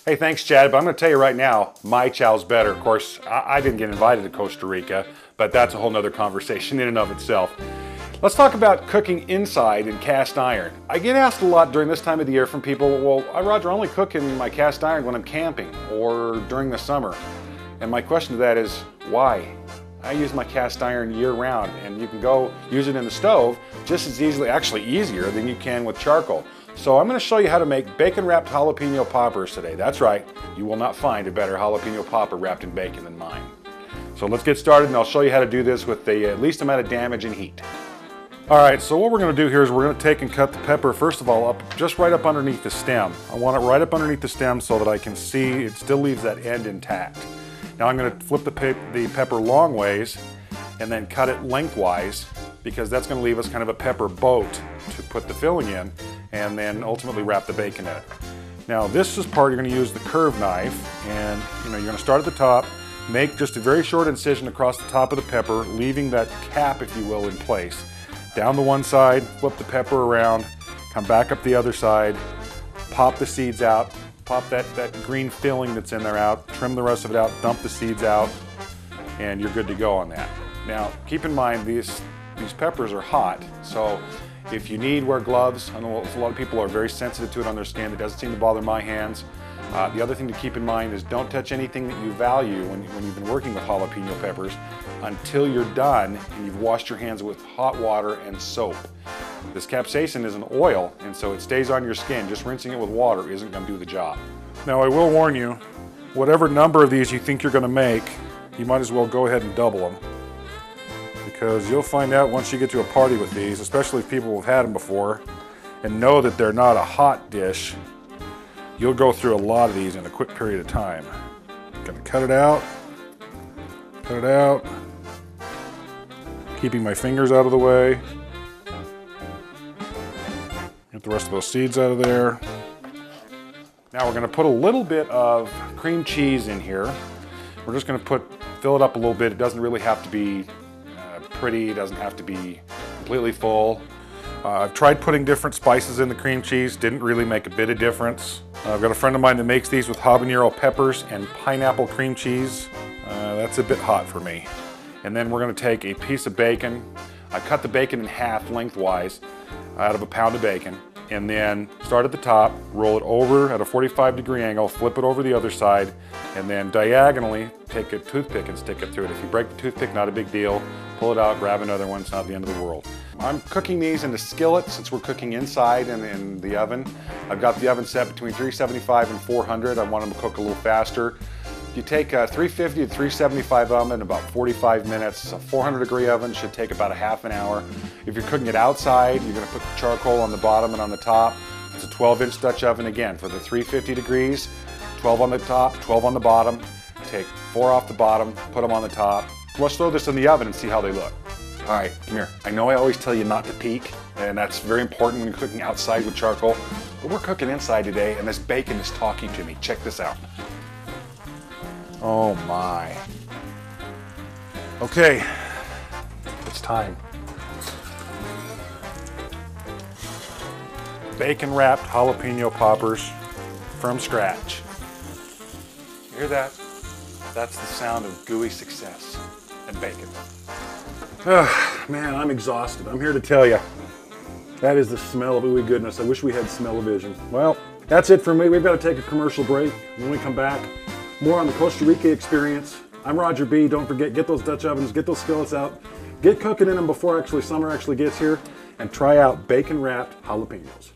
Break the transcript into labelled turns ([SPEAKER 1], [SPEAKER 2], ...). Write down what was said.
[SPEAKER 1] Hey, thanks, Chad, but I'm going to tell you right now, my chow's better. Of course, I didn't get invited to Costa Rica, but that's a whole nother conversation in and of itself. Let's talk about cooking inside in cast iron. I get asked a lot during this time of the year from people, well, Roger, I only cook in my cast iron when I'm camping or during the summer. And my question to that is, why? I use my cast iron year-round, and you can go use it in the stove just as easily, actually easier than you can with charcoal. So I'm going to show you how to make bacon-wrapped jalapeno poppers today. That's right, you will not find a better jalapeno popper wrapped in bacon than mine. So let's get started, and I'll show you how to do this with the least amount of damage and heat. All right, so what we're going to do here is we're going to take and cut the pepper, first of all, up just right up underneath the stem. I want it right up underneath the stem so that I can see it still leaves that end intact. Now I'm going to flip the pepper long ways and then cut it lengthwise, because that's going to leave us kind of a pepper boat to put the filling in and then ultimately wrap the bacon in it. Now this is part you're going to use the curved knife, and you're going to start at the top, make just a very short incision across the top of the pepper, leaving that cap, if you will, in place. Down the one side, flip the pepper around, come back up the other side, pop the seeds out, pop that green filling that's in there out, trim the rest of it out, dump the seeds out, and you're good to go on that. Now keep in mind these peppers are hot, so if you need, wear gloves. I know a lot of people are very sensitive to it on their skin. It doesn't seem to bother my hands. The other thing to keep in mind is don't touch anything that you value when you've been working with jalapeno peppers until you're done and you've washed your hands with hot water and soap. This capsaicin is an oil, and so it stays on your skin. Just rinsing it with water isn't going to do the job. Now I will warn you, whatever number of these you think you're going to make, you might as well go ahead and double them, because you'll find out once you get to a party with these, especially if people have had them before and know that they're not a hot dish, you'll go through a lot of these in a quick period of time. Gonna cut it out, keeping my fingers out of the way. Get the rest of those seeds out of there. Now we're gonna put a little bit of cream cheese in here. We're just gonna fill it up a little bit. It doesn't really have to be pretty, it doesn't have to be completely full. I've tried putting different spices in the cream cheese, didn't really make a bit of difference. I've got a friend of mine that makes these with habanero peppers and pineapple cream cheese. That's a bit hot for me. And then we're going to take a piece of bacon. I cut the bacon in half lengthwise out of a pound of bacon, and then start at the top, roll it over at a 45-degree angle, flip it over the other side, and then diagonally take a toothpick and stick it through it. If you break the toothpick, not a big deal. Pull it out, grab another one, it's not the end of the world. I'm cooking these in the skillet since we're cooking inside and in the oven. I've got the oven set between 375 and 400. I want them to cook a little faster. You take a 350 to 375 oven, about 45 minutes. A 400-degree oven should take about a half an hour. If you're cooking it outside, you're going to put the charcoal on the bottom and on the top. It's a 12-inch Dutch oven again for the 350 degrees, 12 on the top, 12 on the bottom. Take 4 off the bottom, put them on the top. Let's throw this in the oven and see how they look. All right, come here. I know I always tell you not to peek, and that's very important when you're cooking outside with charcoal, but we're cooking inside today, and this bacon is talking to me. Check this out. Oh my. Okay, it's time. Bacon wrapped jalapeno poppers from scratch. You hear that? That's the sound of gooey success and bacon. Oh, man, I'm exhausted. I'm here to tell you, that is the smell of ooey goodness. I wish we had smell-o-vision. Well, that's it for me. We've got to take a commercial break. When we come back, more on the Costa Rica experience. I'm Roger B. Don't forget, get those Dutch ovens, get those skillets out, get cooking in them before summer actually gets here, and try out bacon-wrapped jalapenos.